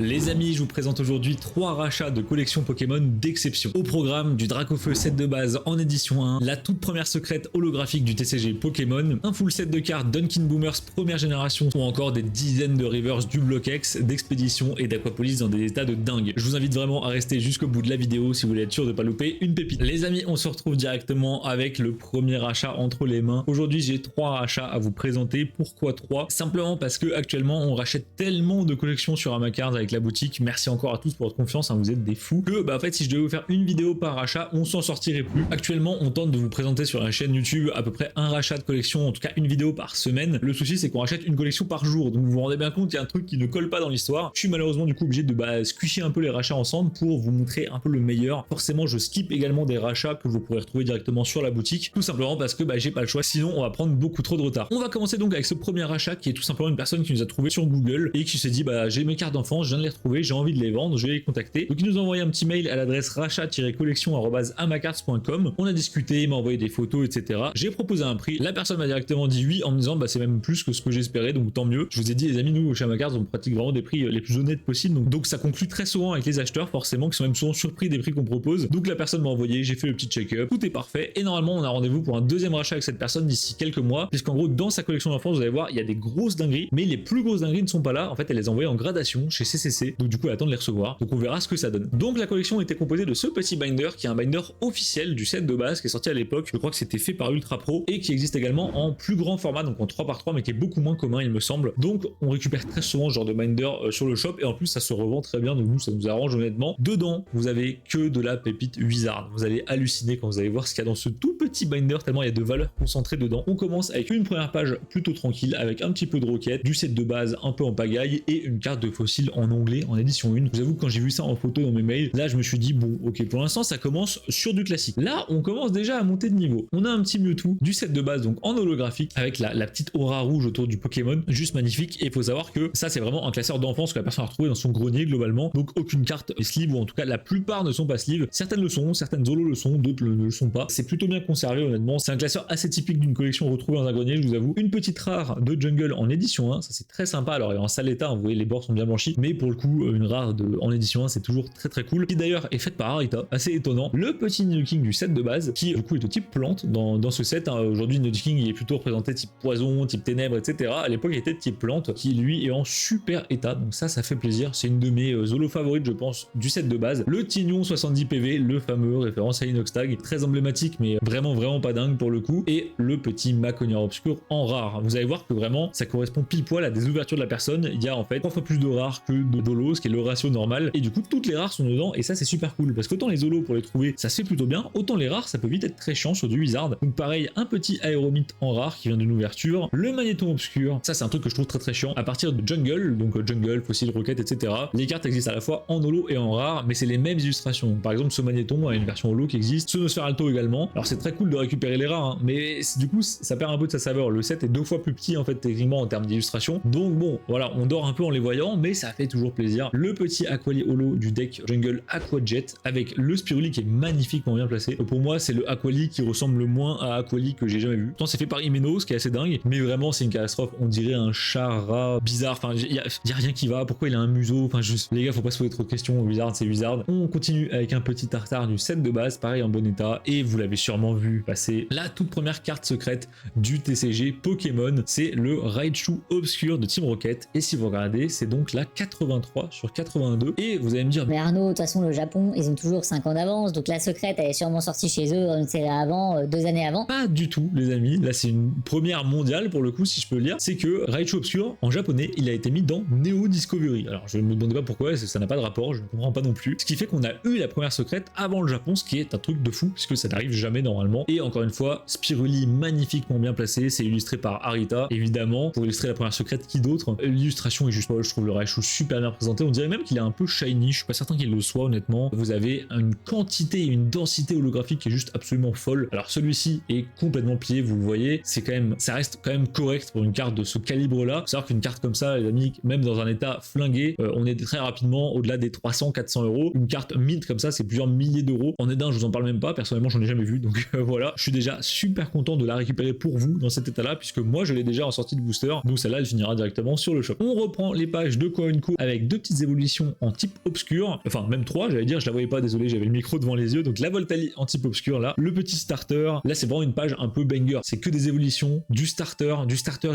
Les amis, je vous présente aujourd'hui 3 rachats de collections Pokémon d'exception. Au programme, du Dracofeu set de base en édition 1, la toute première secrète holographique du TCG Pokémon, un full set de cartes Dunkin Boomers première génération, ou encore des dizaines de Rivers du Block X, d'Expédition et d'Aquapolis dans des états de dingue. Je vous invite vraiment à rester jusqu'au bout de la vidéo si vous voulez être sûr de ne pas louper une pépite. Les amis, on se retrouve directement avec le premier rachat entre les mains. Aujourd'hui, j'ai 3 rachats à vous présenter. Pourquoi 3? Simplement parce que actuellement, on rachète tellement de collections sur Amacard avec la boutique. Merci encore à tous pour votre confiance, hein, vous êtes des fous. Que en fait, si je devais vous faire une vidéo par rachat, on s'en sortirait plus. Actuellement, on tente de vous présenter sur la chaîne YouTube à peu près un rachat de collection, en tout cas une vidéo par semaine. Le souci, c'est qu'on rachète une collection par jour, donc vous vous rendez bien compte qu'il y a un truc qui ne colle pas dans l'histoire. Je suis malheureusement du coup obligé de squisher un peu les rachats ensemble pour vous montrer un peu le meilleur. Forcément, je skip également des rachats que vous pourrez retrouver directement sur la boutique, tout simplement parce que j'ai pas le choix, sinon on va prendre beaucoup trop de retard. On va commencer donc avec ce premier rachat qui est tout simplement une personne qui nous a trouvé sur Google et qui s'est dit j'ai mes cartes d'enfance, je viens de les retrouver, j'ai envie de les vendre, je vais les contacter. Donc il nous a envoyé un petit mail à l'adresse rachat-collection@amacards.com. On a discuté, il m'a envoyé des photos, etc. J'ai proposé un prix, la personne m'a directement dit oui en me disant c'est même plus que ce que j'espérais, donc tant mieux. Je vous ai dit les amis, nous chez Amacards on pratique vraiment des prix les plus honnêtes possibles, donc ça conclut très souvent avec les acheteurs forcément qui sont même souvent surpris des prix qu'on propose. Donc la personne m'a envoyé, j'ai fait le petit check-up, tout est parfait et normalement on a rendez-vous pour un deuxième rachat avec cette personne d'ici quelques mois, puisqu'en gros dans sa collection d'enfance vous allez voir il y a des grosses dingueries, mais les plus grosses dingueries ne sont pas là. En fait elle les a envoyées en gradation chez CCC, donc du coup elle attend de les recevoir, donc on verra ce que ça donne. Donc la collection était composée de ce petit binder qui est un binder officiel du set de base qui est sorti à l'époque, je crois que c'était fait par Ultra Pro et qui existe également en plus grand format, donc en 3x3, mais qui est beaucoup moins commun il me semble. Donc on récupère très souvent ce genre de binder sur le shop et en plus ça se revend très bien, donc nous ça nous arrange honnêtement. Dedans vous avez que de la pépite Wizard, vous allez halluciner quand vous allez voir ce qu'il y a dans ce tout petit binder tellement il y a de valeur concentrée dedans. On commence avec une première page plutôt tranquille avec un petit peu de roquette, du set de base un peu en pagaille et une carte de fossile en onglet en édition 1. Je vous avoue que quand j'ai vu ça en photo dans mes mails, là je me suis dit bon ok, pour l'instant ça commence sur du classique. Là on commence déjà à monter de niveau. On a un petit Mewtwo du set de base donc en holographique avec la petite aura rouge autour du Pokémon, juste magnifique. Et il faut savoir que ça c'est vraiment un classeur d'enfance que la personne a retrouvé dans son grenier globalement, donc aucune carte est sleeve, ou en tout cas la plupart ne sont pas sleeve. Certaines le sont, certaines Zolo le sont, d'autres ne le sont pas. C'est plutôt bien conservé honnêtement, c'est un classeur assez typique d'une collection retrouvée dans un grenier, je vous avoue. Une petite rare de Jungle en édition 1, ça c'est très sympa. Alors elle est en sale état, vous voyez les bords sont bien blanchis, mais pour le coup une rare en édition 1 c'est toujours très cool, qui d'ailleurs est faite par Arita, assez étonnant. Le petit Nidoking du set de base qui du coup est de type plante dans ce set, hein. Aujourd'hui Nidoking il est plutôt représenté type poison, type ténèbres, etc. À l'époque il était de type plante, qui lui est en super état, donc ça fait plaisir. C'est une de mes Zolo favorites je pense du set de base. Le Tignon 70 PV, le fameux référence à Inoxtag, très emblématique mais vraiment pas dingue pour le coup, et le petit Maconier obscur en rare. Vous allez voir que vraiment ça correspond pile poil à des ouvertures de la personne. Il y a en fait 3 fois plus de rares que de Zolo, ce qui est le ratio normal, et du coup toutes les rares sont dedans, et ça c'est super cool parce qu'autant les Zolo pour les trouver ça se fait plutôt bien, autant les rares ça peut vite être très chiant sur du Wizard. Donc pareil, un petit Aéromite en rare qui vient d'une ouverture, le Magnéton obscur, ça c'est un truc que je trouve très chiant à partir de Jungle, donc Jungle, Fossile, Rocket, etc. Les cartes existent à la fois en holo et en rare, mais c'est les mêmes illustrations. Par exemple ce Magnéton a une version holo qui existe, ce Nosferalto également. Alors c'est très cool de récupérer les rares, hein, mais du coup ça perd un peu de sa saveur. Le set est 2 fois plus petit en fait techniquement en termes d'illustration, donc bon voilà, on dort un peu en les voyant, mais ça fait toujours plaisir. Le petit Aquali holo du deck Jungle Aqua Jet avec le Spiruli qui est magnifiquement bien placé. Pour moi c'est le Aquali qui ressemble le moins à Aquali que j'ai jamais vu. Pourtant c'est fait par Imeno, ce qui est assez dingue, mais vraiment c'est une catastrophe. On dirait un chat rat bizarre, enfin y a rien qui va. Pourquoi il a un museau, enfin juste les gars, faut pas se poser trop de questions. Wizard c'est Wizard. On continue avec un petit tartare du set de base, pareil en bon état, et vous l'avez sûrement vu passer, la toute première carte secrète du TCG Pokémon, c'est le Raichu obscur de Team Rocket, et si vous regardez c'est donc la 83 sur 82, et vous allez me dire mais Arnaud, de toute façon le Japon ils ont toujours 5 ans d'avance, donc la secrète elle est sûrement sortie chez eux une série avant, 2 années avant. Pas du tout les amis, là c'est une première mondiale pour le coup si je peux le dire, c'est que Raichu obscur en japonais il a été mis dans Neo Discovery. Alors je ne me demande pas pourquoi, ça n'a pas de rapport, je ne comprends pas non plus, ce qui fait qu'on a eu la première secrète avant le Japon, ce qui est un truc de fou puisque ça n'arrive jamais normalement. Et encore une fois Spiruli magnifiquement bien placé, c'est illustré par Arita évidemment pour illustrer la première secrète, qui d'autre. L'illustration est juste folle, je trouve le Raichu super bien présenté, on dirait même qu'il est un peu shiny, je suis pas certain qu'il le soit honnêtement. Vous avez une quantité et une densité holographique qui est juste absolument folle. Alors celui-ci est complètement plié, vous le voyez, c'est quand même, ça reste quand même correct pour une carte de ce calibre là. Faut savoir qu'une carte comme ça les amis, même dans un état flingué, on est très rapidement au-delà des 300-400 euros. Une carte mint comme ça c'est plusieurs milliers d'euros. En Edin je vous en parle même pas, personnellement j'en ai jamais vu, donc voilà, je suis déjà super content de la récupérer pour vous dans cet état là, puisque moi je l'ai déjà en sortie de booster, donc celle-là elle finira directement sur le shop. On reprend les pages de Coenco avec 2 petites évolutions en type obscur, enfin même 3 j'allais dire, je la voyais pas, désolé, j'avais le micro devant les yeux. Donc la Voltali en type obscur là, le petit starter, là c'est vraiment une page un peu banger, c'est que des évolutions, du starter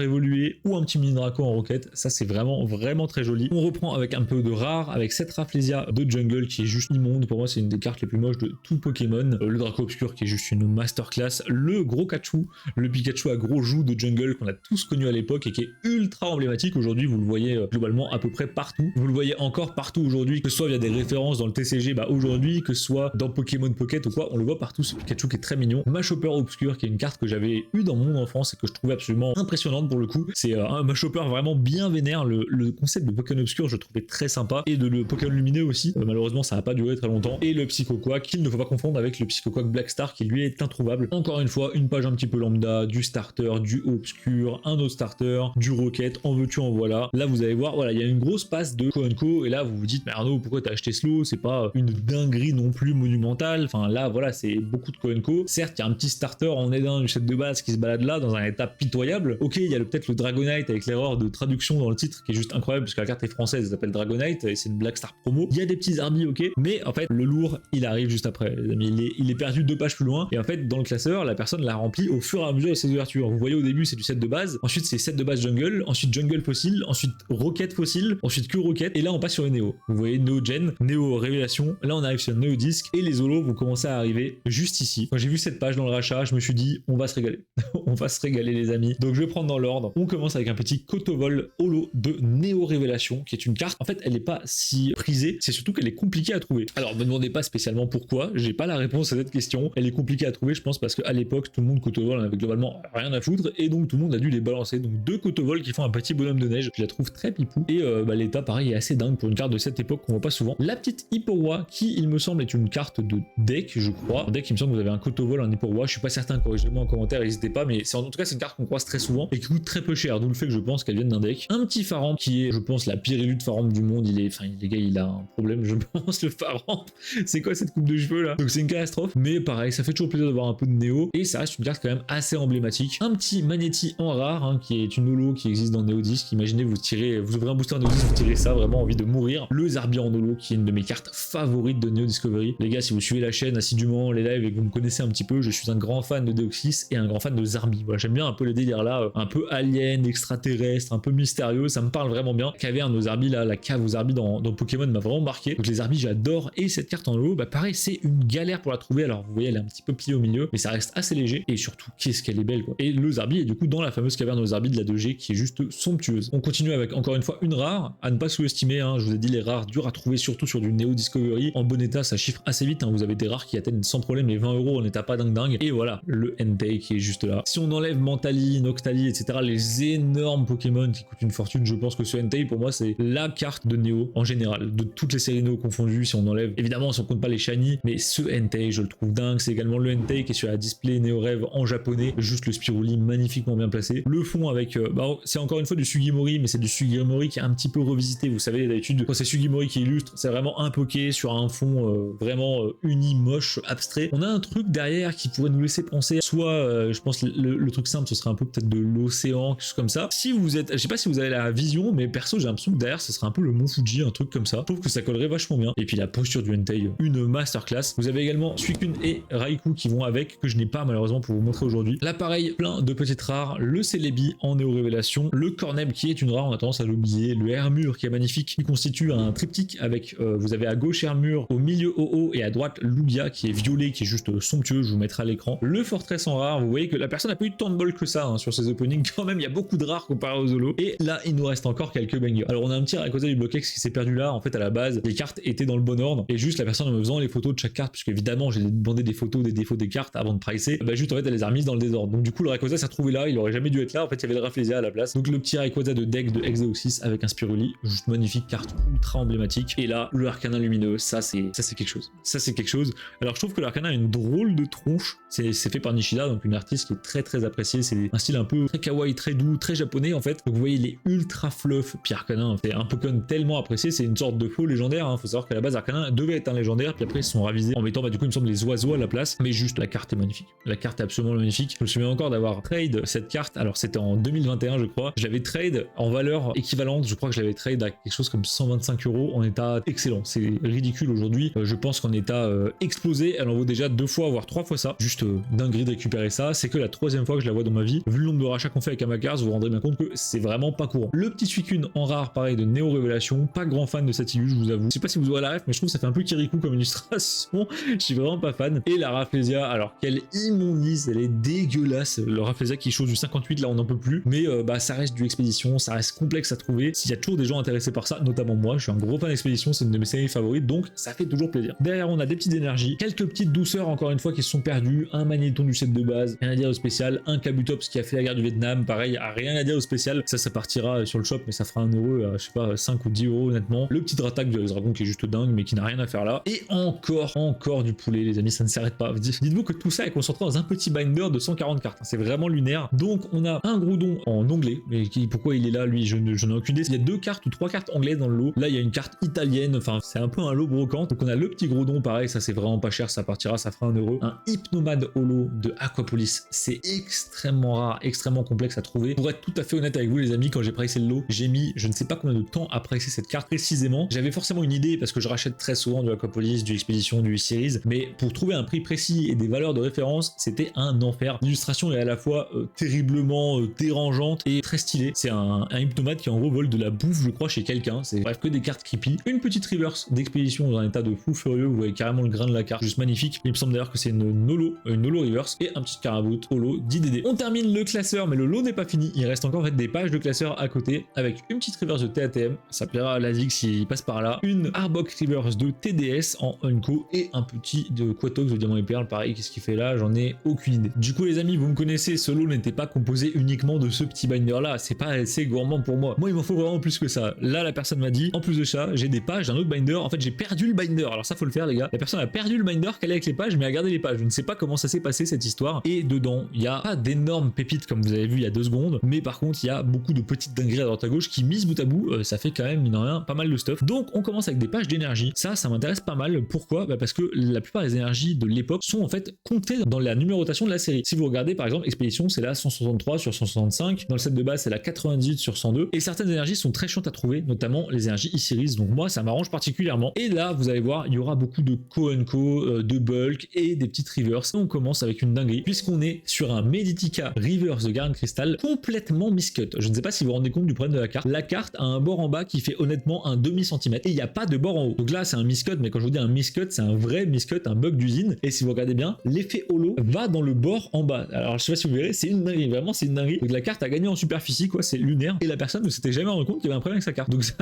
évolué ou un petit mini Draco en roquette, ça c'est vraiment très joli. On reprend avec un peu de rare, avec cette Rafflesia de jungle qui est juste immonde, pour moi c'est une des cartes les plus moches de tout Pokémon, le Draco obscur qui est juste une masterclass, le gros Kachu, le Pikachu à gros joues de jungle qu'on a tous connu à l'époque et qui est ultra emblématique aujourd'hui, vous le voyez globalement à peu près partout, vous le voyez encore partout aujourd'hui, que ce soit via des références dans le TCG aujourd'hui, que ce soit dans Pokémon Pocket ou quoi, on le voit partout, ce Pikachu qui est très mignon. Machopper obscur qui est une carte que j'avais eu dans mon enfance et que je trouvais absolument impressionnante pour le coup, c'est un Machopper vraiment bien vénère, le concept de Pokémon obscur je trouvais très sympa, et de le Pokémon lumineux aussi, malheureusement ça n'a pas duré très longtemps, et le Psychoquack qu'il ne faut pas confondre avec le Psychoquack Blackstar qui lui est introuvable. Encore une fois une page un petit peu lambda, du starter, du obscur, un autre starter, du rocket, en veux-tu en voilà. Là vous allez voir, voilà, il y a une grosse passe de Coenco et là vous vous dites mais Arnaud pourquoi t'as acheté slow, c'est pas une dinguerie non plus monumentale, enfin là voilà c'est beaucoup de Coenco. Certes il y a un petit starter en aidant du set de base qui se balade là dans un état pitoyable, ok il y a peut-être le Dragonite avec l'erreur de traduction dans le titre qui est juste incroyable parce que la carte est française, elle s'appelle Dragonite et c'est une Black Star promo, il y a des petits Zarbi ok, mais en fait le lourd il arrive juste après les amis, il est perdu 2 pages plus loin et en fait dans le classeur la personne l'a rempli au fur et à mesure de ses ouvertures. Vous voyez au début c'est du set de base, ensuite c'est set de base jungle, ensuite jungle fossile, ensuite rocket fossile, ensuite que rocket et là on passe sur les néo. Vous voyez Néo Gen, Néo Révélation, là on arrive sur Néo Disque et les holos vont commencer à arriver juste ici. Quand j'ai vu cette page dans le rachat, je me suis dit on va se régaler. On va se régaler les amis. Donc je vais prendre dans l'ordre. On commence avec un petit Kotovol holo de Néo Révélation qui est une carte, en fait elle n'est pas si prisée, c'est surtout qu'elle est compliquée à trouver. Alors me demandez pas spécialement pourquoi, j'ai pas la réponse à cette question. Elle est compliquée à trouver je pense parce qu'à l'époque tout le monde Kotovol en avait globalement rien à foutre et donc tout le monde a dû les balancer. Donc 2 Kotovol qui font un petit bonhomme de neige, je la trouve très pipou et l'état pareil est assez dingue pour une carte de cette époque qu'on voit pas souvent. La petite Hippowa qui il me semble est une carte de deck je crois. En deck il me semble que vous avez un Kotovol, un Hippowa, je suis pas certain, corrigez-moi en commentaire, n'hésitez pas, mais c'est en tout cas c'est une carte qu'on croise très souvent et qui coûte très peu cher, d'où le fait que je pense qu'elle vienne d'un deck. Un petit Faramp qui est je pense la pire élue de Faramp du monde, les gars il a un problème je pense le Faramp, c'est quoi cette coupe de cheveux là, donc c'est une catastrophe, mais pareil ça fait toujours plaisir d'avoir un peu de Néo et ça reste une carte quand même assez emblématique. Un petit Magnéti en rare qui est une holo qui existe dans Néo Disque, imaginez vous ouvrez un booster Néo Disque, vous tirez ça, vraiment envie de mourir. Le Zarbi en holo qui est une de mes cartes favorites de Neo Discovery. Les gars si vous suivez la chaîne assidûment, les lives et que vous me connaissez un petit peu, je suis un grand fan de Deoxys et un grand fan de Zarbi. Voilà, j'aime bien un peu le délire là, un peu alien, extraterrestre, un peu mystérieux, ça me parle vraiment bien. Caverne aux Zarbi là, la cave aux Zarbi dans Pokémon m'a vraiment marqué. Donc les Zarbi j'adore et cette carte en holo, pareil c'est une galère pour la trouver. Alors vous voyez elle est un petit peu pliée au milieu, mais ça reste assez léger et surtout qu'est-ce qu'elle est belle quoi. Et le Zarbi est du coup dans la fameuse caverne aux Zarbi de la 2G qui est juste somptueuse. On continue avec encore une fois une rare, à ne pas sous-estimer, je vous ai dit les rares dures à trouver surtout sur du Neo Discovery. En bon état ça chiffre assez vite, vous avez des rares qui atteignent sans problème les 20€ en état pas dingue. Et voilà, le Entei qui est juste là. Si on enlève Mentali, Noctali, etc., les énormes Pokémon qui coûtent une fortune, je pense que ce Entei pour moi c'est la carte de Neo en général, de toutes les séries Neo confondues, si on enlève, évidemment si on compte pas les shiny, mais ce Entei je le trouve dingue. C'est également le Entei qui est sur la display Neo Rêve en japonais, juste le Spiruli magnifiquement bien placé. Le fond avec, c'est encore une fois du Sugimori, mais c'est du Sugimori qui est un petit peu revisité, vous savez d'habitude quand c'est Sugimori qui illustre, c'est vraiment un poké sur un fond vraiment uni, moche, abstrait. On a un truc derrière qui pourrait nous laisser penser soit, je pense le truc simple ce serait un peu peut-être de l'océan, quelque chose comme ça. Si vous êtes, je sais pas si vous avez la vision, mais perso j'ai l'impression que derrière ce serait un peu le mont Fuji, un truc comme ça. Je trouve que ça collerait vachement bien. Et puis la posture du Entei, une masterclass. Vous avez également Suicune et Raikou qui vont avec, que je n'ai pas malheureusement pour vous montrer aujourd'hui. L'appareil plein de petites rares, le Celebi en Néo Révélation, le Corneb qui est une rare, on a tendance à l'oublier, le Hermure qui est magnifique, qui constitue un triptyque avec, vous avez à gauche Hermure, au milieu Ho-Oh et à droite Lugia qui est violet, qui est juste somptueux, je vous mettrai à l'écran. Le Fortress en rare, vous voyez que la personne n'a pas eu tant de bol que ça sur ses openings, quand même il y a beaucoup de rares comparé aux holos. Et là il nous reste encore quelques bangers. Alors on a un petit Rayquaza du Bloquex qui s'est perdu là, en fait à la base les cartes étaient dans le bon ordre et juste la personne en me faisant les photos de chaque carte, puisque évidemment j'ai demandé des photos des défauts des cartes avant de pricer, juste en fait elle les a remises dans le désordre. Donc du coup le Rayquaza s'est retrouvé là, il aurait jamais dû être là, en fait il y avait le Rafflesia à la place. Donc le petit Rayquaza de deck de Exeoxys avec un Spiruli, juste magnifique, carte ultra emblématique. Et là le Arcanin lumineux, ça c'est quelque chose. Ça c'est quelque chose. Alors je trouve que l'Arcanin a une drôle de tronche, c'est fait par Nishida, donc une artiste qui est très appréciée, c'est un style un peu très kawaii, très doux, très japonais en fait. Donc vous voyez il est ultra fluff, puis Arcanin c'est un Pokémon tellement apprécié, c'est une sorte de faux légendaire, faut savoir qu'à la base Arcanin devait être un légendaire, puis après ils se sont ravisés en mettant du coup il me semble les oiseaux à la place, mais juste, la carte est magnifique. La carte est absolument magnifique. Je me souviens encore d'avoir trade cette carte, alors c'était en 2021 je crois, je l'avais trade en valeur équivalente, je crois que je l'avais trade à quelque chose comme 125 € en état excellent. C'est ridicule aujourd'hui, je pense qu'en état explosé, elle en vaut déjà 2 fois voire 3 fois ça. Juste dinguerie de récupérer ça, c'est que la 3e fois que je la vois dans ma vie. Vu le nombre de rachats qu'on fait avec Amakars, vous vous rendrez bien compte que c'est vraiment pas courant. Le petit Suicune en rare, pareil, de Néo Révélation, pas grand fan de cette illu, je vous avoue. Je sais pas si vous aurez la ref, mais je trouve que ça fait un peu Kirikou comme illustration. Je suis vraiment pas fan. Et la Rafflesia, alors quelle immondice, elle est dégueulasse. Le Rafflesia qui chose du 58, là on n'en peut plus. Mais bah ça reste du expédition, ça reste complexe à trouver. S'il y a toujours des gens intéressés par ça, notamment moi, je suis un gros fan d'expédition, c'est une de mes séries favorites, donc ça fait toujours plaisir. Derrière on a des petites énergies, quelques petites douceurs encore une fois qui se sont perdues, un magnéton du set de base, rien à dire au spécial, un Kabutops qui a fait la guerre du Vietnam, pareil, rien à dire au spécial, ça partira sur le shop mais ça fera 1 €, je sais pas, 5 ou 10 € honnêtement. Le petit Dratak du Dragon qui est juste dingue mais qui n'a rien à faire là. Et encore du poulet les amis, ça ne s'arrête pas. Dites-vous que tout ça est concentré dans un petit binder de 140 cartes, c'est vraiment lunaire. Donc on a un Groudon en anglais, mais pourquoi il est là lui, je n'ai aucune idée. Il y a 2 cartes ou 3 cartes anglaises dans le lot. Là il y a une carte italienne, enfin c'est un peu un lot brocante. Donc on a le petit Groudon, pareil, ça c'est vraiment pas cher, ça partira, ça fera 1 €. Un Hypnomad holo de Aquapolis, c'est extrêmement rare, extrêmement complexe à trouver. Pour être tout à fait honnête avec vous les amis, quand j'ai pricé le lot, j'ai mis je ne sais pas combien de temps à pricer cette carte précisément. J'avais forcément une idée parce que je rachète très souvent du Aquapolis, du Expédition, du Series, mais pour trouver un prix précis et des valeurs de référence, c'était un enfer. L'illustration est à la fois terriblement dérangeante et très stylée. C'est un Hypnomad qui en gros vole de la bouffe je crois chez quelqu'un, c'est bref que des cartes creepy. Une petite reverse d'expédition dans un état de fou furieux, vous voyez carrément le grain de la carte, juste magnifique. Il me semble d'ailleurs que c'est une holo reverse et un petit Carabout holo d'IDD. On termine le classeur, mais le lot n'est pas fini, il reste encore en fait des pages de classeur à côté avec une petite reverse de TATM, ça plaira à Lazig s'il passe par là, une Arbok reverse de TDS en Unco et un petit de Quatox de Diamant et Perle, pareil, qu'est-ce qu'il fait là, j'en ai aucune idée. Du coup les amis, vous me connaissez, ce lot n'était pas composé uniquement de ce petit binder là, c'est pas assez gourmand pour moi. Moi il m'en faut vraiment plus que ça. Là la personne m'a dit, en plus de ça, j'ai des pages d'un autre binder, en fait j'ai perdu le binder, alors ça faut le faire les gars, la personne a perdu le binder qu'elle est avec les pages mais a gardé les pages, je ne sais pas comment ça s'est passé cette histoire, et dedans il y a pas d'énormes pépites comme vous avez vu il y a 2 secondes, mais par contre il y a beaucoup de petites dingueries à droite à gauche qui misent bout à bout, ça fait quand même mine de rien pas mal de stuff. Donc on commence avec des pages d'énergie, ça m'intéresse pas mal. Pourquoi? Parce que la plupart des énergies de l'époque sont en fait comptées dans la numérotation de la série. Si vous regardez par exemple Expédition, c'est la 163 sur 165, dans le set de base c'est la 98 sur 102, et certaines énergies sont très chiantes à trouver, notamment les énergies E-Series, donc moi ça m'arrange particulièrement. Et là vous allez voir, il y aura beaucoup de Co, de bulk et des petites reverse. Et on commence avec une dinguerie puisqu'on est sur un Meditica reverse de Garden Crystal complètement miscut. Je ne sais pas si vous vous rendez compte du problème de la carte. La carte a un bord en bas qui fait honnêtement un demi-centimètre et il n'y a pas de bord en haut. Donc là c'est un miscut, mais quand je vous dis un miscut, c'est un vrai miscut, un bug d'usine. Et si vous regardez bien, l'effet holo va dans le bord en bas. Alors je sais pas si vous verrez, c'est une dinguerie, vraiment c'est une dinguerie. Donc la carte a gagné en superficie quoi, c'est lunaire. Et la personne ne s'était jamais rendu compte qu'il y avait un problème avec sa carte. Donc ça,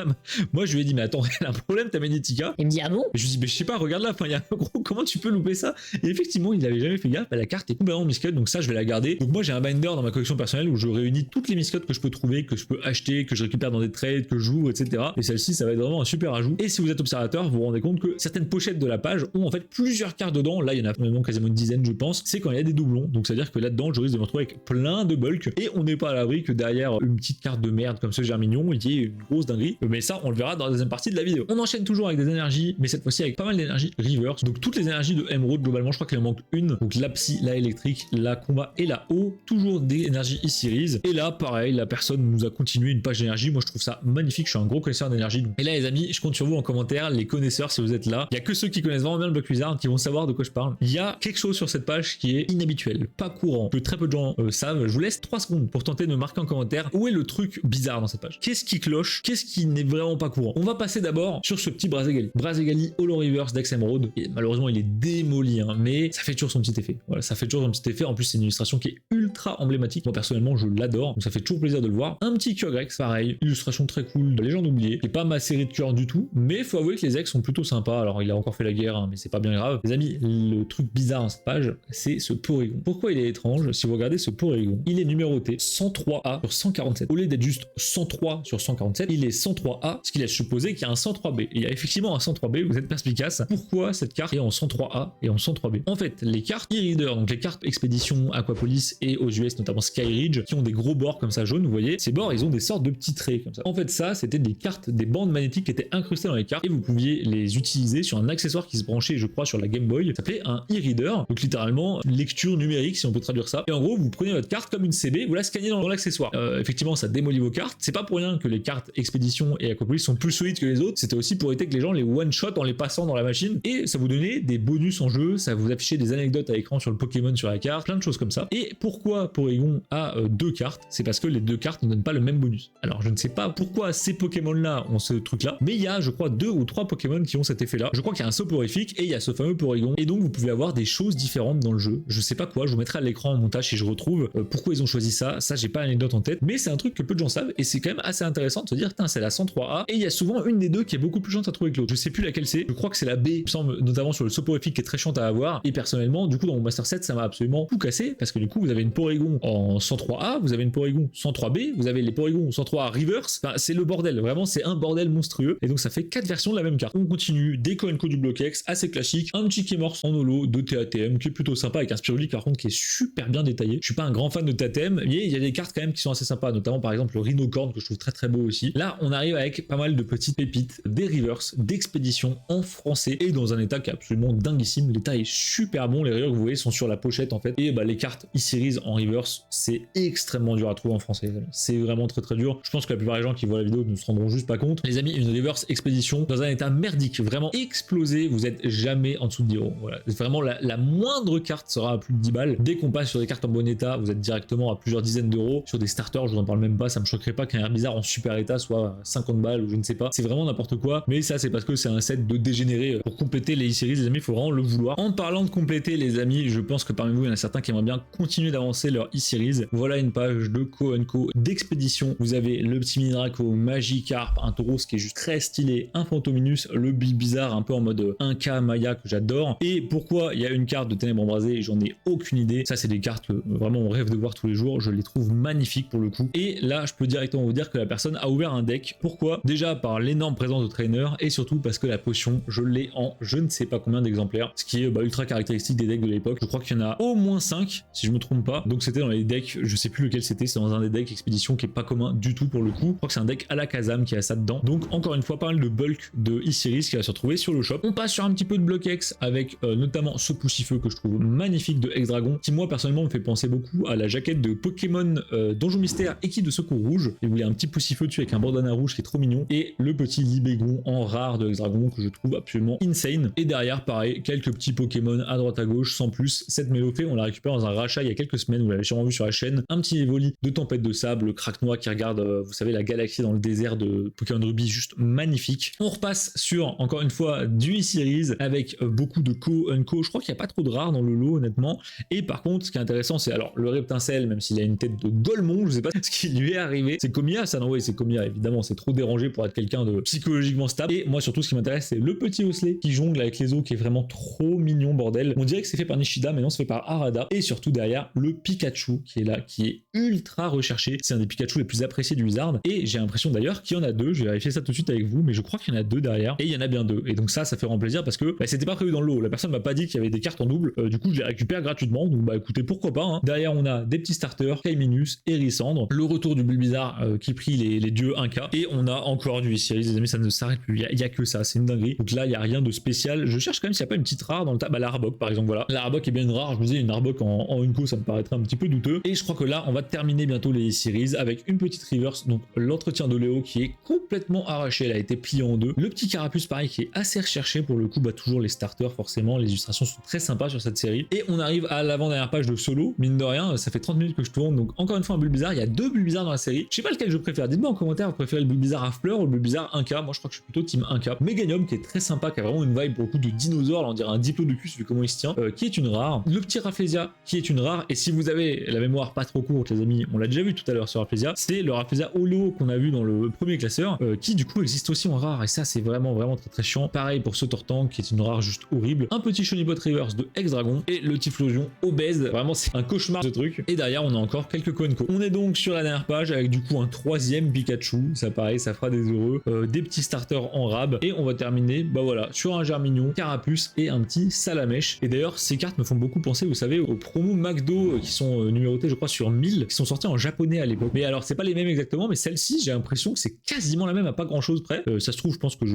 moi je lui ai dit mais attends, elle a un problème ta Meditica. Il me dit ah bon? Et je lui ai dit mais je sais pas, regarde là, enfin il y a gros, comment tu peux louper ça? Et effectivement il avait jamais fait gaffe, la carte est complètement miscut, donc ça je vais la garder. Donc moi j'ai un binder dans ma collection personnelle où je réunis toutes les miscuts que je peux trouver, que je peux acheter, que je récupère dans des trades, que j'ouvre, etc. Et celle-ci ça va être vraiment un super ajout. Et si vous êtes observateur, vous vous rendez compte que certaines pochettes de la page ont en fait plusieurs cartes dedans. Là il y en a vraiment quasiment une dizaine je pense. C'est quand il y a des doublons, donc c'est à dire que là-dedans je risque de me retrouver avec plein de bulk et on n'est pas à l'abri que derrière une petite carte de merde comme ce Germignon il y ait une grosse dinguerie. Mais ça on le verra dans la deuxième partie de la vidéo. On enchaîne toujours avec des énergies, mais cette fois-ci avec pas mal d'énergie reverse. Donc toutes les énergies de Emerald globalement, je crois qu'il en manque une. Donc la psy, la électrique, la combat et la eau, toujours des énergies E-Series. Et là pareil, la personne nous a continué une page d'énergie. Moi je trouve ça magnifique, je suis un gros connaisseur d'énergie. Et là les amis, je compte sur vous en commentaire, les connaisseurs si vous êtes là. Il y a que ceux qui connaissent vraiment bien le bloc Wizard qui vont savoir de quoi je parle. Il y a quelque chose sur cette page qui est inhabituel, pas courant, que très peu de gens savent. Je vous laisse 3 secondes pour tenter de me marquer en commentaire où est le truc bizarre dans cette page. Qu'est-ce qui cloche? Qu'est-ce qui n'est vraiment pas courant? On va passer d'abord sur ce petit Brazegali. Brazegali Holo Reverse d'Ex Emerald. Et malheureusement il est démoli, hein, mais ça fait toujours son petit effet. Voilà, ça fait toujours son petit effet. En plus c'est une illustration qui est ultra emblématique. Moi personnellement je l'adore, donc ça fait toujours plaisir de le voir. Un petit Kurgrex, pareil, illustration très cool de Légende oubliée. C'est pas ma série de cœur du tout, mais faut avouer que les ex sont plutôt sympas. Alors il a encore fait la guerre, hein, mais c'est pas bien grave. Les amis, le truc bizarre dans cette page, c'est ce Porygon. Pourquoi il est étrange? Si vous regardez ce Porygon, il est numéroté 103A sur 147. Au lieu d'être juste 103 sur 147, il est 103A, ce qui laisse supposer qu'il y a un 103B. Et il y a effectivement un 103B, vous êtes perspicace. Pourquoi cette carte est en 103A et en 103B? En fait, les cartes e-reader, donc les cartes Expédition, Aquapolis et aux US, notamment Skyridge, qui ont des gros bords comme ça jaunes, vous voyez, ces bords, ils ont des sortes de petits traits comme ça. En fait, ça, c'était des cartes, des bandes magnétiques qui étaient incrustées dans les cartes et vous pouviez les utiliser sur un accessoire qui se branchait, je crois, sur la Game Boy. Ça s'appelait un e-reader. e-reader, donc littéralement lecture numérique si on peut traduire ça. Et en gros, vous prenez votre carte comme une CB, vous la scannez dans l'accessoire. Effectivement, ça démolit vos cartes. C'est pas pour rien que les cartes Expédition et Aquapolis sont plus solides que les autres. C'était aussi pour éviter que les gens les one-shot en les passant dans la machine. Et ça vous donnait des bonus en jeu, ça vous affichait des anecdotes à l'écran sur le Pokémon sur la carte, plein de choses comme ça. Et pourquoi Porygon a deux cartes? C'est parce que les deux cartes ne donnent pas le même bonus. Alors je ne sais pas pourquoi ces Pokémon-là ont ce truc-là, mais il y a, je crois, 2 ou 3 Pokémon qui ont cet effet-là. Je crois qu'il y a un soporifique et il y a ce fameux Porygon. Et donc vous pouvez avoir des choses différentes dans le jeu. Je sais pas quoi, je vous mettrai à l'écran en montage si je retrouve pourquoi ils ont choisi ça. Ça, j'ai pas l'anecdote en tête, mais c'est un truc que peu de gens savent et c'est quand même assez intéressant de se dire, putain, c'est la 103A et il y a souvent une des deux qui est beaucoup plus chiante à trouver que l'autre. Je sais plus laquelle c'est. Je crois que c'est la B, il me semble, notamment sur le soporifique qui est très chiante à avoir. Et personnellement, du coup, dans mon Master 7, ça m'a absolument tout cassé parce que du coup, vous avez une Porygon en 103A, vous avez une Porygon 103B, vous avez les Porygon 103A Reverse. Enfin, c'est le bordel. Vraiment, c'est un bordel monstrueux. Et donc, ça fait 4 versions de la même carte. On continue, des Koenko du bloc X, assez classique, un petit Kémorse en holo de TATM qui est plutôt sympa avec un Spirulix par contre qui est super bien détaillé. Je suis pas un grand fan de TATM, mais il y a des cartes quand même qui sont assez sympas, notamment par exemple le Rhinocorn que je trouve très très beau aussi. Là, on arrive avec pas mal de petites pépites, des reverse, d'expédition en français et dans un état qui est absolument dinguissime. L'état est super bon, les rayures que vous voyez sont sur la pochette en fait. Et bah les cartes e-series en reverse, c'est extrêmement dur à trouver en français. C'est vraiment très très dur. Je pense que la plupart des gens qui voient la vidéo ne se rendront juste pas compte. Les amis, une reverse expédition dans un état merdique, vraiment explosé, vous êtes jamais en dessous de 10 €. Voilà, vraiment la moindre carte sera à plus de 10 balles. Dès qu'on passe sur des cartes en bon état, vous êtes directement à plusieurs dizaines d'euros. Sur des starters, je vous en parle même pas, ça me choquerait pas qu'un air bizarre en super état soit à 50 balles ou je ne sais pas. C'est vraiment n'importe quoi, mais ça c'est parce que c'est un set de dégénérés. Pour compléter les e-series, les amis, il faut vraiment le vouloir. En parlant de compléter, les amis, je pense que parmi vous, il y en a certains qui aimeraient bien continuer d'avancer leur e-series. Voilà une page de Koenko d'expédition. Vous avez le petit Mini-Draco, Magikarp, un Tauros qui est juste très stylé, un Fantominus, le Bizarre un peu en mode 1K Maya que j'adore. Et pourquoi il y a une carte de Ténèbres Embrasées, j'en ai aucune idée. Ça c'est des cartes que vraiment on rêve de voir tous les jours, je les trouve magnifiques pour le coup. Et là je peux directement vous dire que la personne a ouvert un deck. Pourquoi? Déjà par l'énorme présence de trainer et surtout parce que la potion je l'ai en je ne sais pas combien d'exemplaires, ce qui est ultra caractéristique des decks de l'époque. Je crois qu'il y en a au moins 5 si je me trompe pas. Donc c'était dans les decks, je sais plus lequel c'était, c'est dans un des decks expédition qui est pas commun du tout pour le coup. Je crois que c'est un deck à la Kazam qui a ça dedans. Donc encore une fois pas mal de bulk de e-series qui va se retrouver sur le shop. On passe sur un petit peu de bloc X avec notamment ce Poussifeu que je trouve magnifique de X-Dragon qui moi personnellement me fait penser beaucoup à la jaquette de Pokémon Donjon Mystère Équipe de Secours Rouge et où il y a un petit Poussifeu dessus avec un bandana rouge qui est trop mignon et le petit Libégon en rare de X-Dragon que je trouve absolument insane. Et derrière pareil quelques petits Pokémon à droite à gauche sans plus. Cette Mélopée on l'a récupéré dans un rachat il y a quelques semaines, vous l'avez sûrement vu sur la chaîne. Un petit Evoli de Tempête de Sable, le Craquenois qui regarde vous savez la galaxie dans le désert de Pokémon Ruby, juste magnifique. On repasse sur encore une fois du e-series avec beaucoup de Koenko. Je crois qu'il n'y a pas trop de rares dans le lot honnêtement. Et par contre ce qui est intéressant c'est alors le Reptincelle, même s'il a une tête de Golemon, je sais pas ce qui lui est arrivé. C'est Komiya ça, non? Oui c'est Komiya évidemment, c'est trop dérangé pour être quelqu'un de psychologiquement stable. Et moi surtout ce qui m'intéresse c'est le petit Osley qui jongle avec les os qui est vraiment trop mignon bordel. On dirait que c'est fait par Nishida mais non c'est fait par Harada. Et surtout derrière le Pikachu qui est là, qui est ultra recherché. C'est un des Pikachu les plus appréciés du Wizard. Et j'ai l'impression d'ailleurs qu'il y en a deux, je vais vérifier ça tout de suite avec vous, mais je crois qu'il y en a deux derrière. Et il y en a bien deux. Et donc ça fait vraiment plaisir parce que c'était pas prévu dans le lot. La personne m'a pas dit qu'il y avait des cartes en double. Du coup je les récupère gratuitement. Donc écoutez pourquoi pas. Hein. Derrière on a des petits starters, Kaiminus, Hérissandre, le retour du Bulbizarre qui prie les dieux 1K. Et on a encore du e-series les amis, ça ne s'arrête plus. Il y a que ça, c'est une dinguerie. Donc là il y a rien de spécial. Je cherche quand même s'il n'y a pas une petite rare dans le tas. La Arbok par exemple, voilà. La Arbok est bien une rare. Je vous disais une Arbok en Unco ça me paraîtrait un petit peu douteux. Et je crois que là on va terminer bientôt les e-series avec une petite reverse. Donc l'entretien de Léo qui est complètement arraché, elle a été pliée en deux. Le petit Carapuce pareil qui est assez recherché pour le coup, toujours les starters forcément, les illustrations sont très sympas sur cette série. Et on arrive à l'avant-dernière page de Solo, mine de rien, ça fait 30 minutes que je tourne, donc encore une fois un Bulbizarre, il y a deux Bulbizarres dans la série. Je sais pas lequel je préfère, dites-moi en commentaire, vous préférez le Bulbizarre à fleurs ou le Bulbizarre 1K, moi je crois que je suis plutôt team 1K. Meganium qui est très sympa, qui a vraiment une vibe pour le coup de dinosaure, là on dirait un Diplodocus vu comment il se tient, qui est une rare. Le petit Rafflesia qui est une rare, et si vous avez la mémoire pas trop courte les amis, on l'a déjà vu tout à l'heure sur Rafflesia, c'est le Rafflesia Holo qu'on a vu dans le premier classeur, qui du coup existe aussi en rare, et ça c'est vraiment très très chiant. Pareil pour ce Tortank qui est une rare juste horrible, un petit Shonibot Reverse de X-Dragon et le Typhlosion obèse, vraiment c'est un cauchemar ce truc. Et derrière on a encore quelques Koenko. On est donc sur la dernière page avec du coup un troisième Pikachu, ça pareil ça fera des heureux, des petits starters en rab, et on va terminer voilà sur un Germignon, Carapuce et un petit Salamèche. Et d'ailleurs ces cartes me font beaucoup penser vous savez aux promos McDo qui sont numérotées je crois sur 1000, qui sont sorties en japonais à l'époque. Mais alors c'est pas les mêmes exactement, mais celle-ci j'ai l'impression que c'est quasiment la même à pas grand chose près. Ça se trouve je pense que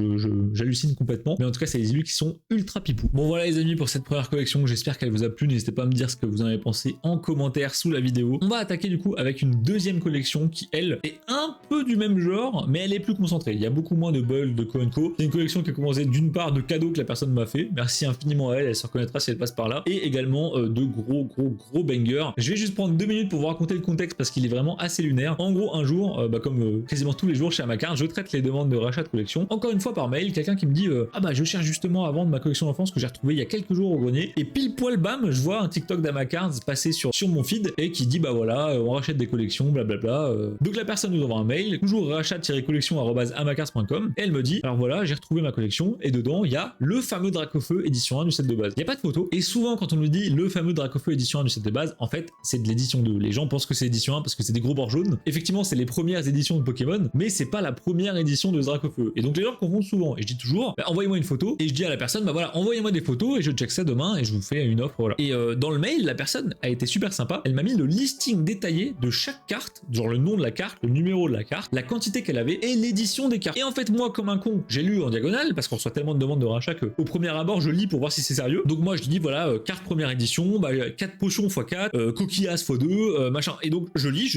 j'hallucine complètement, mais en tout cas c'est des élus qui sont ultra pipou. Bon voilà les amis pour cette première collection, j'espère qu'elle vous a plu, n'hésitez pas à me dire ce que vous en avez pensé en commentaire sous la vidéo. On va attaquer du coup avec une deuxième collection qui elle est un peu du même genre, mais elle est plus concentrée, il y a beaucoup moins de bulles, de co. C'est une collection qui a commencé d'une part de cadeaux que la personne m'a fait, merci infiniment à elle, elle se reconnaîtra si elle passe par là, et également de gros bangers. Je vais juste prendre 2 minutes pour vous raconter le contexte parce qu'il est vraiment assez lunaire. En gros, un jour, comme quasiment tous les jours chez Amacard, je traite les demandes de rachat de collection. Encore une fois par mail, quelqu'un qui me dit ah bah je cherche justement à vendre ma collection d'enfance que j'ai retrouvée il y a quelques jours au grenier, et pile poil bam, je vois un TikTok d'Amacard passer sur mon feed et qui dit bah voilà, on rachète des collections, blablabla. Donc la personne nous envoie un mail, toujours rachat-collection@amacards.com, et elle me dit alors voilà, j'ai retrouvé ma collection et dedans il y a le fameux Dracofeu édition 1 du set de base. Il n'y a pas de photo, et souvent quand on nous dit le fameux Dracofeu édition 1 du set de base, en fait c'est de l'édition 2. Les gens pensent que c'est édition 1 parce que c'est des gros bords jaunes. Effectivement, c'est les premières éditions de Pokémon, mais c'est pas la première édition de Dracofeu. Et donc les gens confondent souvent. Et je dis toujours, bah, envoyez-moi une photo, et je dis à la personne, bah voilà, envoyez-moi des photos et je check ça demain et je vous fais une offre. Voilà. Et dans le mail, la personne a été super sympa. Elle m'a mis le listing détaillé de chaque carte, genre le nom de la carte, le numéro de la carte, la quantité qu'elle avait et l'édition des cartes. Et en fait, moi, comme un con, j'ai lu en diagonale parce qu'on reçoit tellement de demandes de rachat que au premier abord, je lis pour voir si c'est sérieux. Donc moi, je dis voilà, carte première édition, bah, 4 potions x 4, coquillas x 2, machin. Et donc je lis,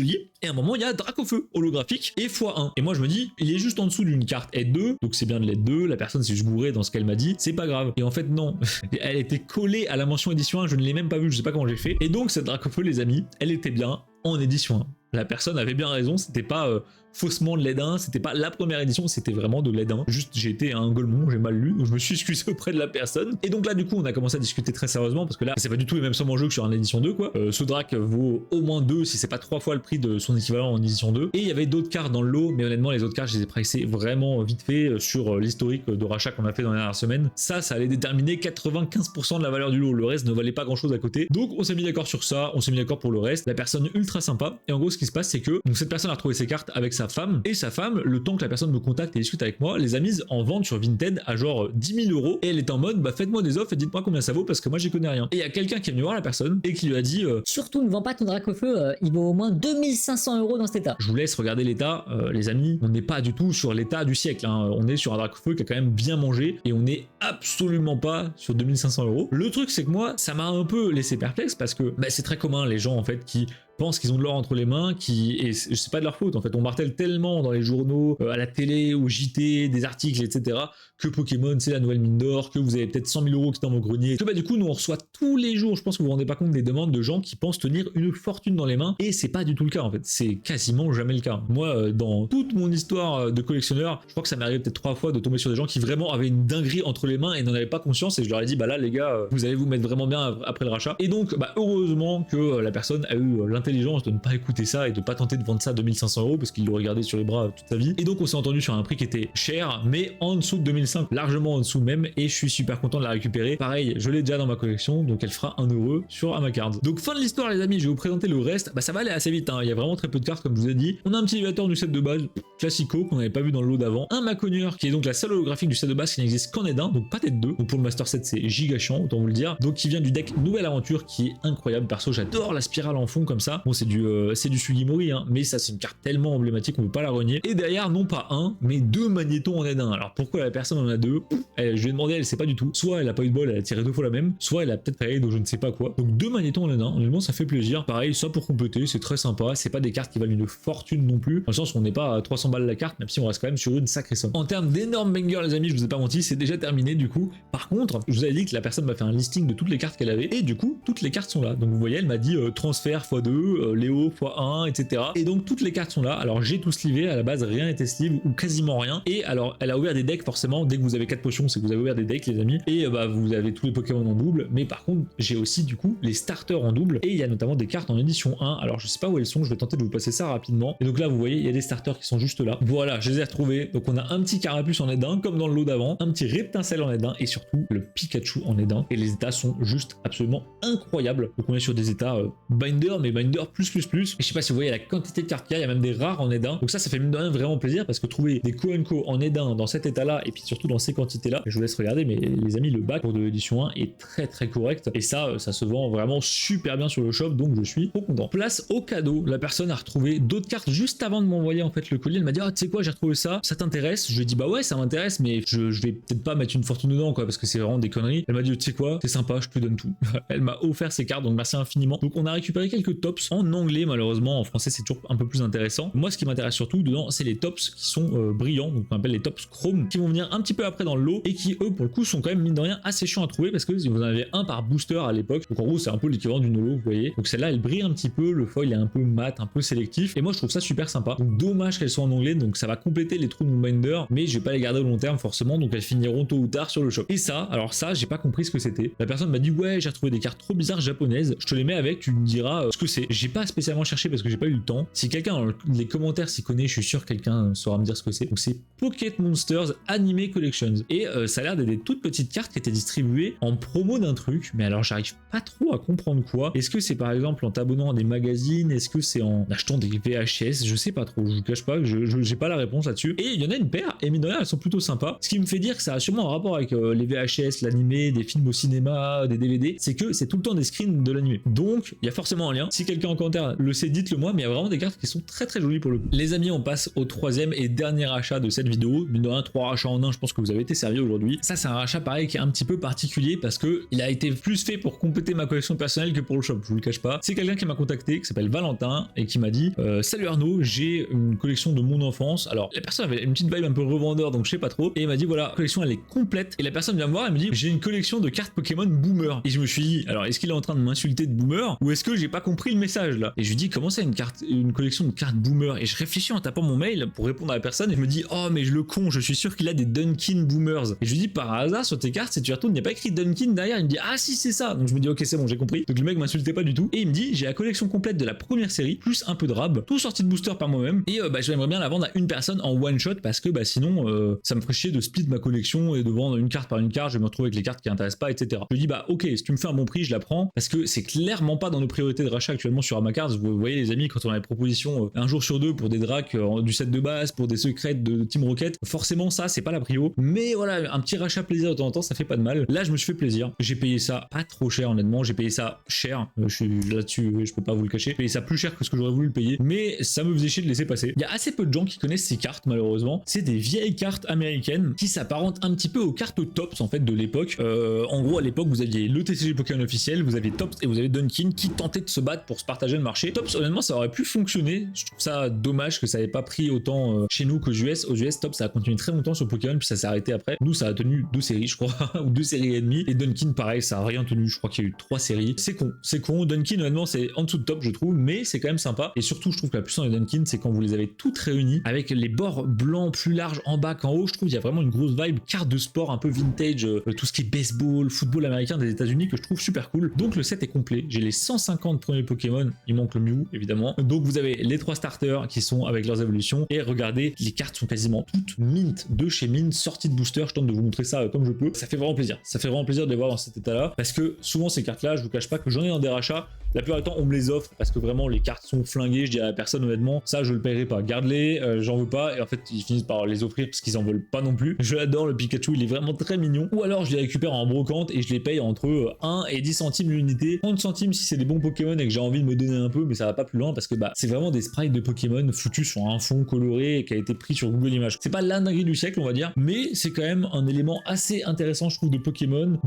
et à un moment il y a Dracofeu holographique et x1. Et moi je me dis, il est juste en dessous d'une carte aide 2, donc c'est bien de l'aide 2, la personne s'est juste gourée dans ce qu'elle m'a dit, c'est pas grave. Et en fait non, elle était collée à la mention édition 1, je ne l'ai même pas vue, je sais pas comment j'ai fait. Et donc cette Dracofeu les amis, elle était bien en édition 1. La personne avait bien raison, c'était pas faussement de l'aide 1, c'était pas la première édition, c'était vraiment de l'aide 1. Juste j'ai été un golemon, j'ai mal lu, donc je me suis excusé auprès de la personne. Et donc là du coup on a commencé à discuter très sérieusement parce que là c'est pas du tout les mêmes sommes en jeu que sur une édition 2 quoi. Ce drac vaut au moins 2 si c'est pas 3 fois le prix de son équivalent en édition 2. Et il y avait d'autres cartes dans le lot, mais honnêtement les autres cartes je les ai pricées vraiment vite fait sur l'historique de rachat qu'on a fait dans les dernières semaines. Ça allait déterminer 95% de la valeur du lot, le reste ne valait pas grand chose à côté. Donc on s'est mis d'accord sur ça, on s'est mis d'accord pour le reste. La personne ultra sympa, et en gros ce qui se passe c'est que donc, cette personne a retrouvé ses cartes avec sa femme, et sa femme, le temps que la personne me contacte et discute avec moi, les a mises en vente sur Vinted à genre 10 000 €, et elle est en mode bah faites-moi des offres et dites-moi combien ça vaut parce que moi j'y connais rien. Et il y a quelqu'un qui est venu voir la personne et qui lui a dit surtout ne vends pas ton Dracofeu, il vaut au moins 2500 € dans cet état. Je vous laisse regarder l'état, les amis, on n'est pas du tout sur l'état du siècle, hein. On est sur un Dracofeu qui a quand même bien mangé et on n'est absolument pas sur 2500 €. Le truc c'est que moi ça m'a un peu laissé perplexe parce que bah, c'est très commun les gens en fait qui pensent qu'ils ont de l'or entre les mains, et c'est pas de leur faute en fait, on martèle tellement dans les journaux, à la télé, au JT, des articles, etc., que Pokémon c'est la nouvelle mine d'or, que vous avez peut-être 100 000 € qui sont dans vos greniers, que bah du coup nous on reçoit tous les jours, je pense que vous vous rendez pas compte des demandes de gens qui pensent tenir une fortune dans les mains, et c'est pas du tout le cas en fait, c'est quasiment jamais le cas. Moi dans toute mon histoire de collectionneur, je crois que ça m'est arrivé peut-être 3 fois de tomber sur des gens qui vraiment avaient une dinguerie entre les mains et n'en avaient pas conscience, et je leur ai dit bah là les gars, vous allez vous mettre vraiment bien après le rachat. Et donc bah heureusement que la personne a eu l'intelligence de ne pas écouter ça et de pas tenter de vendre ça à 2500 € parce qu'il l'aurait gardé sur les bras toute sa vie. Et donc on s'est entendu sur un prix qui était cher mais en dessous de 2005, largement en dessous même, et je suis super content de la récupérer. Pareil, je l'ai déjà dans ma collection, donc elle fera 1 € sur Amacard. Donc fin de l'histoire les amis, je vais vous présenter le reste. Bah ça va aller assez vite, hein. Il y a vraiment très peu de cartes comme je vous ai dit. On a un petit élévateur du set de base classico qu'on n'avait pas vu dans le lot d'avant, un Maconieur qui est donc la seule holographique du set de base qui n'existe qu'en aide 1, donc pas d'aide 2. Donc pour le Master 7 c'est giga chiant, autant vous le dire. Donc qui vient du deck Nouvelle Aventure qui est incroyable. Perso j'adore la spirale en fond comme ça. Bon c'est du Sugimori, hein, mais ça c'est une carte tellement emblématique qu'on peut pas la renier. Et derrière non pas un mais 2 magnétons en aide 1. Alors pourquoi la personne en a 2? Je lui ai demandé, elle sait pas du tout. Soit elle a pas eu de bol, elle a tiré 2 fois la même, soit elle a peut-être failli, donc je ne sais pas quoi. Donc 2 magnétons en aide 1, honnêtement ça fait plaisir. Pareil, ça pour compléter, c'est très sympa. C'est pas des cartes qui valent une fortune non plus, dans le sens où on n'est pas à 300 balles la carte, même si on reste quand même sur une sacrée somme. En termes d'énormes bangers les amis, je vous ai pas menti, c'est déjà terminé du coup. Par contre, je vous avais dit que la personne m'a fait un listing de toutes les cartes qu'elle avait, et du coup toutes les cartes sont là. Donc vous voyez, elle m'a dit transfert x2, Léo x1, etc. Et donc toutes les cartes sont là. Alors j'ai tout slivé, à la base rien n'était sleeve ou quasiment rien. Et alors elle a ouvert des decks forcément, dès que vous avez 4 potions c'est que vous avez ouvert des decks les amis. Et bah vous avez tous les Pokémon en double, mais par contre j'ai aussi du coup les starters en double, et il y a notamment des cartes en édition 1. Alors je sais pas où elles sont, je vais tenter de vous passer ça rapidement. Et donc là vous voyez il y a des starters qui sont juste là. Voilà, je les ai retrouvés. Donc on a un petit Carapuce en aide 1 comme dans le lot d'avant, un petit Reptincelle en aide 1 et surtout le Pikachu en aide 1. Et les états sont juste absolument incroyables. Donc on est sur des états binder, mais binder Commander +++. Et je sais pas si vous voyez la quantité de cartes qu'il y a même des rares en aide-1. Donc ça fait mine de rien vraiment plaisir parce que trouver des Co en aide-1 dans cet état-là et puis surtout dans ces quantités-là, je vous laisse regarder, mais les amis, le bac pour de l'édition 1 est très correct. Et ça se vend vraiment super bien sur le shop, donc je suis trop content. Place au cadeau, la personne a retrouvé d'autres cartes juste avant de m'envoyer en fait le colis. Elle m'a dit, ah, tu sais quoi, j'ai retrouvé ça t'intéresse? Je lui ai dit, bah ouais, ça m'intéresse, mais je vais peut-être pas mettre une fortune dedans, quoi, parce que c'est vraiment des conneries. Elle m'a dit, tu sais quoi, c'est sympa, je te donne tout. Elle m'a offert ses cartes, donc merci infiniment. Donc on a récupéré quelques tops en anglais, malheureusement, en français c'est toujours un peu plus intéressant. Moi, ce qui m'intéresse surtout dedans, c'est les tops qui sont brillants, donc on appelle les tops chrome, qui vont venir un petit peu après dans le lot et qui, eux, pour le coup, sont quand même, mine de rien, assez chiants à trouver parce que vous en avez un par booster à l'époque. Donc en gros, c'est un peu l'équivalent d'une holo, vous voyez. Donc celle-là, elle brille un petit peu, le foil est un peu mat, un peu sélectif. Et moi, je trouve ça super sympa. Donc dommage qu'elles soient en anglais, donc ça va compléter les trous de mon binder, mais je vais pas les garder au long terme forcément, donc elles finiront tôt ou tard sur le shop. Et ça, alors ça, j'ai pas compris ce que c'était. La personne m'a dit, ouais, j'ai retrouvé des cartes trop bizarres japonaises, je te les mets avec, tu me diras ce que c'est. J'ai pas spécialement cherché parce que j'ai pas eu le temps. Si quelqu'un dans les commentaires s'y connaît, je suis sûr que quelqu'un saura me dire ce que c'est. Donc c'est Pocket Monsters Anime Collections. Et ça a l'air d'être des toutes petites cartes qui étaient distribuées en promo d'un truc, mais alors j'arrive pas trop à comprendre quoi. Est-ce que c'est par exemple en t'abonnant à des magazines? Est-ce que c'est en achetant des VHS? Je sais pas trop, je vous cache pas, j'ai pas la réponse là-dessus. Et il y en a une paire, et mine de rien, elles sont plutôt sympas. Ce qui me fait dire que ça a sûrement un rapport avec les VHS, l'animé, des films au cinéma, des DVD, c'est que c'est tout le temps des screens de l'animé. Donc, il y a forcément un lien. Si quelqu'un en commentaire le sait, dites-le moi, mais il y a vraiment des cartes qui sont très jolies pour le coup. Les amis, on passe au troisième et dernier achat de cette vidéo. Mine de rien, 3 rachats en un, je pense que vous avez été servi aujourd'hui. Ça, c'est un rachat pareil qui est un petit peu particulier parce que il a été plus fait pour compléter ma collection personnelle que pour le shop, je vous le cache pas. C'est quelqu'un qui m'a contacté, qui s'appelle Valentin, et qui m'a dit salut Arnaud, j'ai une collection de mon enfance. Alors, la personne avait une petite vibe un peu revendeur, donc je sais pas trop, et il m'a dit voilà, la collection elle est complète. Et la personne vient me voir et me dit j'ai une collection de cartes Pokémon boomer. Et je me suis dit alors est-ce qu'il est en train de m'insulter de boomer ou est-ce que j'ai pas compris le message là? Et je lui dis comment ça une collection de cartes boomer? Et je réfléchis en tapant mon mail pour répondre à la personne et je me dis oh mais je le con, je suis sûr qu'il a des Dunkin boomers. Et je lui dis par hasard sur tes cartes si tu retournes il n'y a pas écrit Dunkin derrière. Il me dit ah si c'est ça. Donc je me dis ok c'est bon j'ai compris. Donc le mec m'insultait pas du tout et il me dit j'ai la collection complète de la première série plus un peu de rab, tout sorti de booster par moi-même et j'aimerais bien la vendre à une personne en one shot parce que sinon ça me ferait chier de split ma collection et de vendre une carte par une carte, je vais me retrouver avec les cartes qui intéressent pas, etc. Je lui dis bah ok, si tu me fais un bon prix, je la prends parce que c'est clairement pas dans nos priorités de rachat actuellement sur Amacars. Vous voyez les amis, quand on a des propositions un jour sur deux pour des dracs du set de base, pour des secrets de Team Rocket, forcément ça c'est pas la prio. Mais voilà, un petit rachat plaisir de temps en temps, ça fait pas de mal. Là je me suis fait plaisir. J'ai payé ça pas trop cher honnêtement, j'ai payé ça cher. Je suis là-dessus, je peux pas vous le cacher. J'ai payé ça plus cher que ce que j'aurais voulu le payer, mais ça me faisait chier de laisser passer. Il y a assez peu de gens qui connaissent ces cartes malheureusement. C'est des vieilles cartes américaines qui s'apparentent un petit peu aux cartes tops en fait de l'époque. En gros à l'époque vous aviez le TCG Pokémon officiel, vous aviez Tops et vous avez Dunkin qui tentaient de se battre pour se partager le marché. Tops honnêtement ça aurait pu fonctionner. Je trouve ça dommage que ça n'ait pas pris autant chez nous qu'aux US. Aux US Tops ça a continué très longtemps sur Pokémon puis ça s'est arrêté après. Nous ça a tenu 2 séries je crois ou 2 séries et demie. Et Dunkin pareil ça a rien tenu. Je crois qu'il y a eu 3 séries. C'est con. Dunkin honnêtement c'est en dessous de Top je trouve mais c'est quand même sympa. Et surtout je trouve que la puissance de Dunkin c'est quand vous les avez toutes réunies avec les bords blancs plus larges en bas qu'en haut. Je trouve qu'il y a vraiment une grosse vibe carte de sport un peu vintage, tout ce qui est baseball, football américain des États-Unis que je trouve super cool. Donc le set est complet. J'ai les 150 premiers Pokémon, il manque le Mew évidemment. Donc vous avez les 3 starters qui sont avec leurs évolutions et regardez, les cartes sont quasiment toutes mint de chez Mint, sorties de booster. Je tente de vous montrer ça comme je peux. Ça fait vraiment plaisir. Ça fait vraiment plaisir de les voir dans cet état-là parce que souvent ces cartes-là, je vous cache pas que j'en ai dans des rachats. La plupart du temps, on me les offre parce que vraiment les cartes sont flinguées. Je dis à la personne honnêtement, ça je le paierai pas. Garde-les, j'en veux pas. Et en fait, ils finissent par les offrir parce qu'ils en veulent pas non plus. Je l'adore, le Pikachu, il est vraiment très mignon. Ou alors je les récupère en brocante et je les paye entre 1 et 10 centimes l'unité. 30 centimes si c'est des bons Pokémon et que j'ai envie de me donner un peu, mais ça va pas plus loin parce que c'est vraiment des sprites de Pokémon foutus sur un fond coloré et qui a été pris sur Google Images. C'est pas la dinguerie du siècle, on va dire, mais c'est quand même un élément assez intéressant, je trouve, de Pokémon.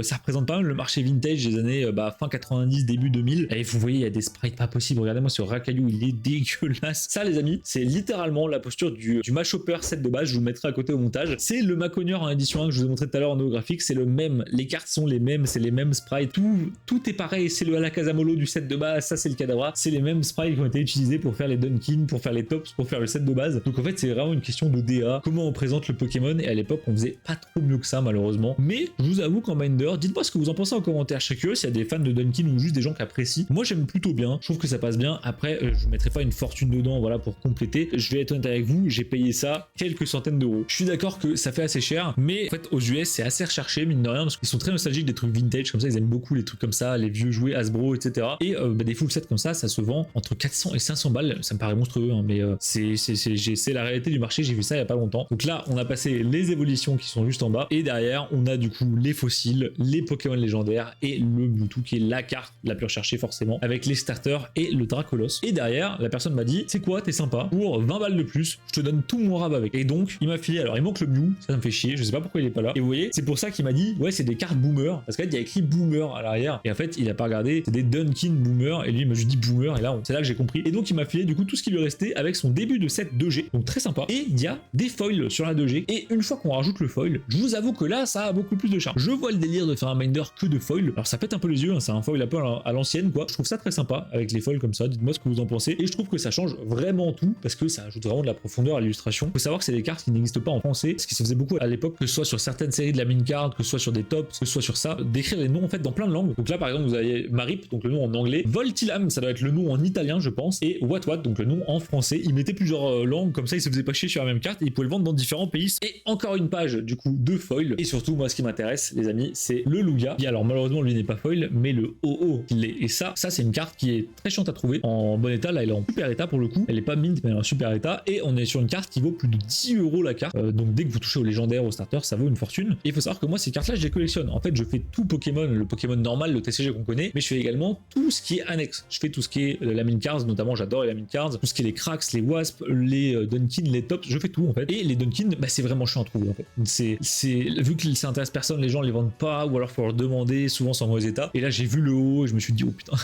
Ça représente pas mal le marché vintage des années fin 90, début 2000. Et vous voyez, il y a des sprites pas possibles. Regardez-moi ce Rakaillou, il est dégueulasse. Ça, les amis, c'est littéralement la posture du Machopper set de base. Je vous le mettrai à côté au montage. C'est le Maconieur en édition 1 que je vous ai montré tout à l'heure en holographique. C'est le même. Les cartes sont les mêmes. C'est les mêmes sprites. Tout est pareil. C'est le Alakazamolo du set de base. Ça, c'est le Kadabra. C'est les mêmes sprites qui ont été utilisés pour faire les Dunkin, pour faire les Tops, pour faire le set de base. Donc en fait, c'est vraiment une question de DA. Comment on présente le Pokémon. Et à l'époque, on faisait pas trop mieux que ça, malheureusement. Mais je vous avoue qu'en Binder, dites-moi ce que vous en pensez en commentaire. Je suis curieux s'il y a des fans de Dunkin ou juste des gens qui apprécient. Moi, j'aime plutôt bien. Je trouve que ça passe bien. Après, je mettrai pas une fortune dedans, voilà, pour compléter. Je vais être honnête avec vous, j'ai payé ça quelques centaines d'euros. Je suis d'accord que ça fait assez cher, mais en fait, aux US, c'est assez recherché, mine de rien, parce qu'ils sont très nostalgiques des trucs vintage comme ça. Ils aiment beaucoup les trucs comme ça, les vieux jouets Hasbro, etc. Et des full sets comme ça se vend entre 400 et 500 balles. Ça me paraît monstrueux, hein, mais c'est la réalité du marché. J'ai vu ça il y a pas longtemps. Donc là, on a passé les évolutions qui sont juste en bas et derrière, on a du coup les fossiles, les Pokémon légendaires et le Mewtwo qui est la carte la plus recherchée forcément avec les starters et le Dracolos. Et derrière, la personne m'a dit, c'est quoi, t'es sympa, pour 20 balles de plus, je te donne tout mon rab avec. Et donc, il m'a filé, alors il manque le Mew, ça me fait chier, je sais pas pourquoi il est pas là. Et vous voyez, c'est pour ça qu'il m'a dit, ouais, c'est des cartes boomer, parce qu'en fait, il y a écrit boomer à l'arrière. Et en fait, il a pas regardé, c'est des Dunkin boomer, et lui, il m'a juste dit boomer, et là, c'est là que j'ai compris. Et donc, il m'a filé du coup tout ce qui lui restait avec son début de set 2G, donc très sympa. Et il y a des foils sur la 2G, et une fois qu'on rajoute le foil, je vous avoue que là, ça a beaucoup plus de charme. Je vois le délire de faire un minder que de foil. Alors, ça pète un peu les yeux, hein, c'est un foil un peu à l'ancienne, quoi. Je trouve ça très sympa avec les foils comme ça. Dites-moi ce que vous en pensez. Et je trouve que ça change vraiment tout parce que ça ajoute vraiment de la profondeur à l'illustration. Faut savoir que c'est des cartes qui n'existent pas en français, ce qui se faisait beaucoup à l'époque, que ce soit sur certaines séries de la mine card, que ce soit sur des tops, que ce soit sur ça, d'écrire les noms en fait dans plein de langues. Donc là, par exemple, vous avez Marip, donc le nom en anglais, Voltilam, ça doit être le nom en italien, je pense, et What, donc le nom en français. Il mettait plusieurs langues, comme ça, il se faisait pas chier sur la même carte et il pouvait le vendre dans différents pays. Et encore une page, du coup, de foil. Et surtout, moi, ce qui m'intéresse, les amis, c'est le Lugia. Et alors, malheureusement, lui n'est pas foil, mais le OO, il l'est. Et ça, c'est une carte qui est très chiante à trouver en bon état. Là, elle est en super état pour le coup. Elle est pas mint, mais elle est en super état. Et on est sur une carte qui vaut plus de 10 € la carte. Donc, dès que vous touchez au légendaire, au starter, ça vaut une fortune. Et il faut savoir que moi, ces cartes-là, je les collectionne. En fait, je fais tout Pokémon, le Pokémon normal, le TCG qu'on connaît, mais je fais également tout ce qui est annexe. Je fais tout ce qui est la mine cards, notamment, j'adore les mine cards, tout ce qui est les cracks, les wasps, les Dunkin, les tops, je fais tout en fait. Et les Dunkin, bah, c'est vraiment chiant à trouver en fait. Vu que ça intéresse personne, les gens les vendent pas, ou alors faut leur demander, souvent c'est en mauvais état. Et là, j'ai vu le haut et je me suis dit, oh putain,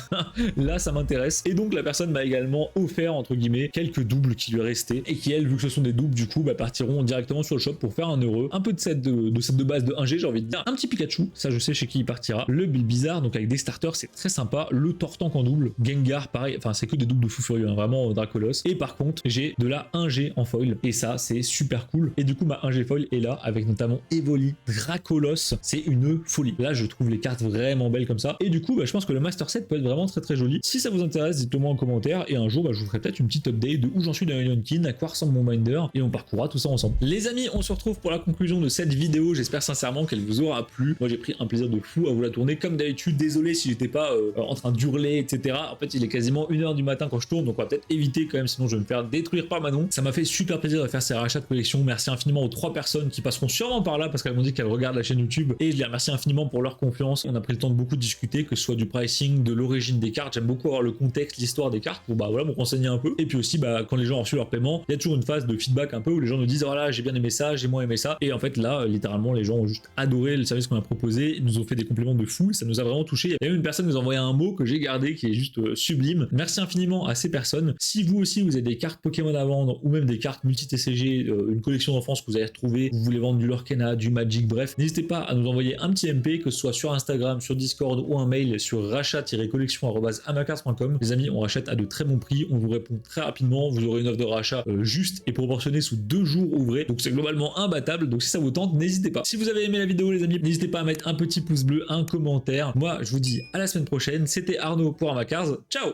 là, ça m'intéresse. Et donc, la personne m'a également offert, entre guillemets, quelques doubles qui lui restaient et qui, elles, vu que ce sont des doubles, du coup, bah, partiront directement sur le shop pour faire un heureux. Un peu de set de base de 1G, j'ai envie de dire. Un petit Pikachu, ça je sais chez qui il partira. Le Bizarre, donc avec des starters, c'est très sympa. Le Tortank en double. Gengar, pareil, enfin, c'est que des doubles de fou furieux, hein, vraiment Dracolos. Et par contre, j'ai de la 1G en foil. Et ça, c'est super cool. Et du coup, ma 1G foil est là, avec notamment Evoli, Dracolos. C'est une folie. Là, je trouve les cartes vraiment belles comme ça. Et du coup, bah, je pense que le Master Set peut être vraiment très très joli. Si ça vous intéresse, dites-le moi en commentaire. Et un jour, bah, je vous ferai peut-être une petite update de où j'en suis dans Kin, à quoi ressemble mon binder. Et on parcourra tout ça ensemble. Les amis, on se retrouve pour la conclusion de cette vidéo. J'espère sincèrement qu'elle vous aura plu. Moi, j'ai pris un plaisir de fou à vous la tourner. Comme d'habitude, désolé si j'étais pas en train d'hurler, etc. En fait, il est quasiment 1h du matin quand je tourne. Donc, on va peut-être éviter quand même, sinon je vais me faire détruire par Manon. Ça m'a fait super plaisir de faire ces rachats de collection. Merci infiniment aux 3 personnes qui passeront sûrement par là parce qu'elles m'ont dit qu'elles regardent la chaîne YouTube. Et je les remercie infiniment pour leur confiance. On a pris le temps de beaucoup discuter, que ce soit du pricing, de l'origine des cartes. J'aime beaucoup avoir le contexte, l'histoire des cartes pour bah voilà, me renseigner un peu. Et puis aussi, bah, quand les gens ont reçu leur paiement, il y a toujours une phase de feedback un peu où les gens nous disent voilà, j'ai bien aimé ça, j'ai moins aimé ça. Et en fait, là, littéralement, les gens ont juste adoré le service qu'on a proposé. Ils nous ont fait des compliments de fou. Ça nous a vraiment touché. Il y a même une personne qui nous a envoyé un mot que j'ai gardé qui est juste sublime. Merci infiniment à ces personnes. Si vous aussi, vous avez des cartes Pokémon à vendre ou même des cartes multi-TCG, une collection d'enfance que vous avez retrouvée, vous voulez vendre du Lorcana, du Magic, bref, n'hésitez pas à nous envoyer un petit MP, que ce soit sur Instagram, sur Discord ou un mail sur rachat-collection@amacards.com. Les amis, on rachète à de très bons prix. On vous répond très rapidement. Vous aurez une offre de rachat juste et proportionnée sous 2 jours ouvrés. Donc c'est globalement imbattable. Donc si ça vous tente, n'hésitez pas. Si vous avez aimé la vidéo, les amis, n'hésitez pas à mettre un petit pouce bleu, un commentaire. Moi, je vous dis à la semaine prochaine. C'était Arnaud pour Amacards. Ciao!